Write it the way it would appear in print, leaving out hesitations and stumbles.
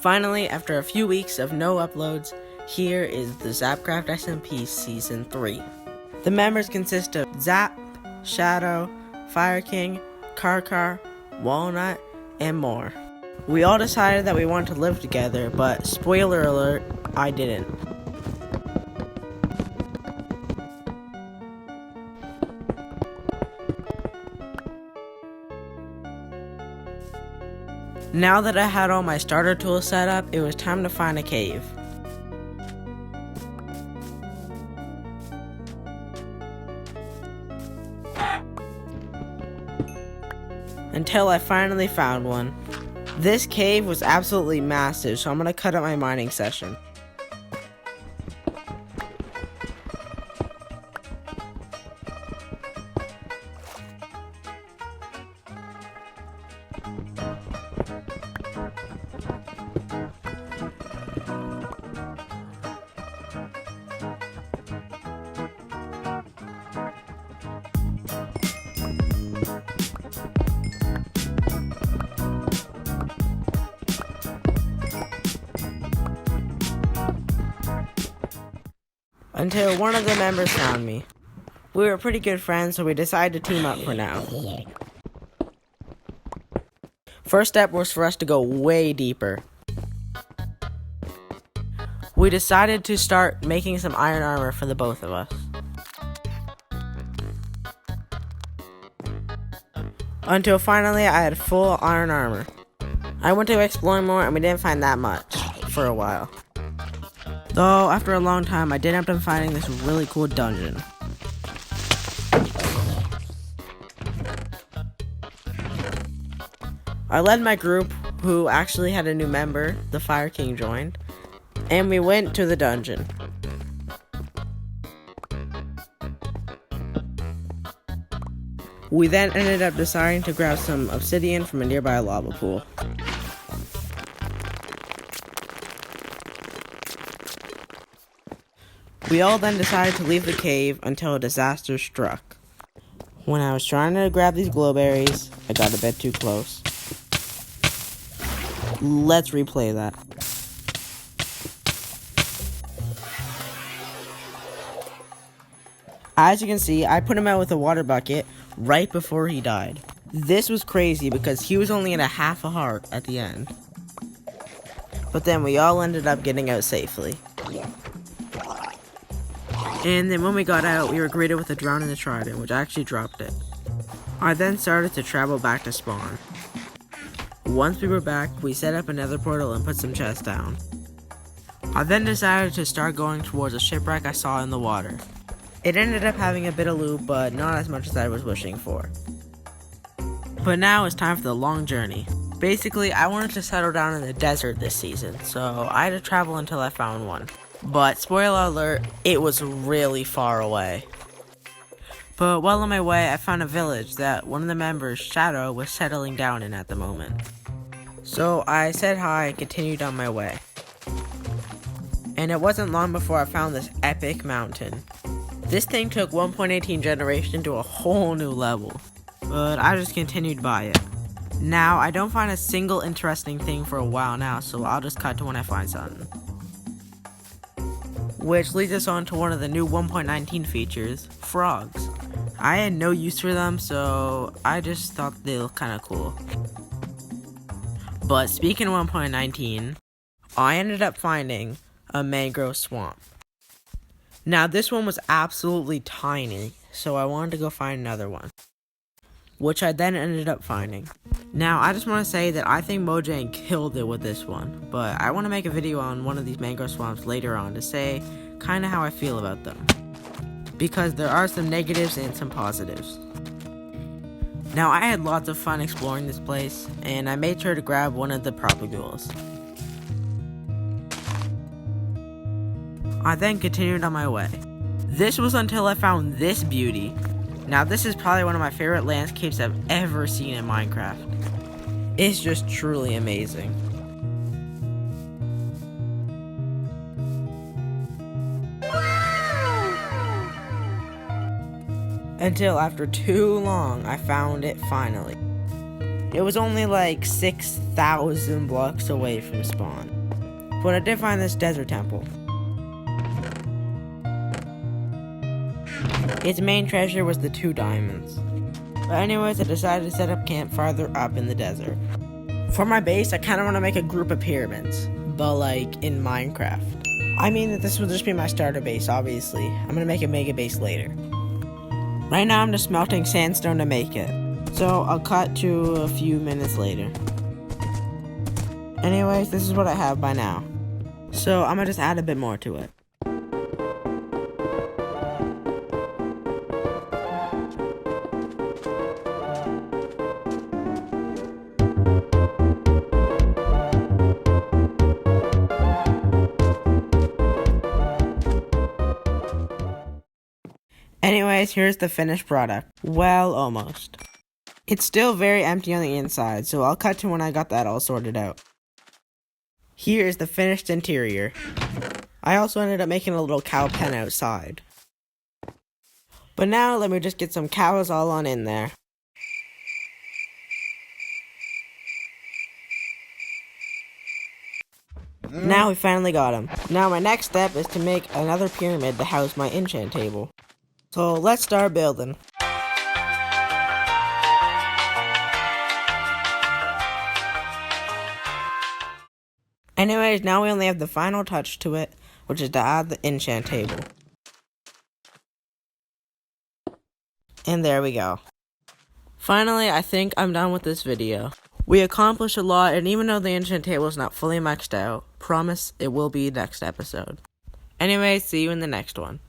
Finally, after a few weeks of no uploads, here is the Zapcraft SMP Season 3. The members consist of Zap, Shadow, Fire King, Car, Walnut, and more. We all decided that we wanted to live together, but spoiler alert, I didn't. Now that I had all my starter tools set up, it was time to find a cave. Until I finally found one. This cave was absolutely massive, so I'm gonna cut up my mining session. Until one of the members found me. We were pretty good friends, so we decided to team up for now. First step was for us to go way deeper. We decided to start making some iron armor for the both of us. Until finally I had full iron armor. I went to explore more and we didn't find that much for a while. Though, after a long time, I did end up finding this really cool dungeon. I led my group, who actually had a new member, the Fire King joined, and we went to the dungeon. We then ended up deciding to grab some obsidian from a nearby lava pool. We all then decided to leave the cave until a disaster struck. When I was trying to grab these glowberries, I got a bit too close. Let's replay that. As you can see, I put him out with a water bucket right before he died. This was crazy because he was only in a half a heart at the end. But then we all ended up getting out safely. And then when we got out, we were greeted with a drown in the trident, which actually dropped it. I then started to travel back to spawn. Once we were back, we set up another portal and put some chests down. I then decided to start going towards a shipwreck I saw in the water. It ended up having a bit of loot, but not as much as I was wishing for. But now it's time for the long journey. Basically, I wanted to settle down in the desert this season, so I had to travel until I found one. But, spoiler alert, it was really far away. But while on my way, I found a village that one of the members, Shadow, was settling down in at the moment. So I said hi and continued on my way. And it wasn't long before I found this epic mountain. This thing took 1.18 generation to a whole new level, but I just continued by it. Now, I don't find a single interesting thing for a while now, so I'll just cut to when I find something. Which leads us on to one of the new 1.19 features, frogs. I had no use for them, so I just thought they looked kinda cool. But speaking of 1.19, I ended up finding a Mangrove Swamp. Now this one was absolutely tiny, so I wanted to go find another one, which I then ended up finding. Now I just want to say that I think Mojang killed it with this one, but I want to make a video on one of these mangrove swamps later on to say kinda how I feel about them, because there are some negatives and some positives. Now I had lots of fun exploring this place, and I made sure to grab one of the propagules. I then continued on my way. This was until I found this beauty. Now this is probably one of my favorite landscapes I've ever seen in Minecraft. It's just truly amazing. Until after too long, I found it finally. It was only like 6,000 blocks away from spawn. But I did find this desert temple. Its main treasure was the 2 diamonds. But anyways, I decided to set up camp farther up in the desert. For my base, I kind of want to make a group of pyramids, but like in Minecraft. I mean that this will just be my starter base, obviously. I'm going to make a mega base later. Right now I'm just smelting sandstone to make it. So I'll cut to a few minutes later. Anyways, this is what I have by now. So I'm going to just add a bit more to it. Anyways, here's the finished product. Well, almost. It's still very empty on the inside, so I'll cut to when I got that all sorted out. Here is the finished interior. I also ended up making a little cow pen outside. But now let me just get some cows all on in there. Now we finally got them. Now my next step is to make another pyramid to house my enchant table. So let's start building. Anyways, now we only have the final touch to it, which is to add the enchant table. And there we go. Finally, I think I'm done with this video. We accomplished a lot, and even though the enchant table is not fully maxed out, promise it will be next episode. Anyways, see you in the next one.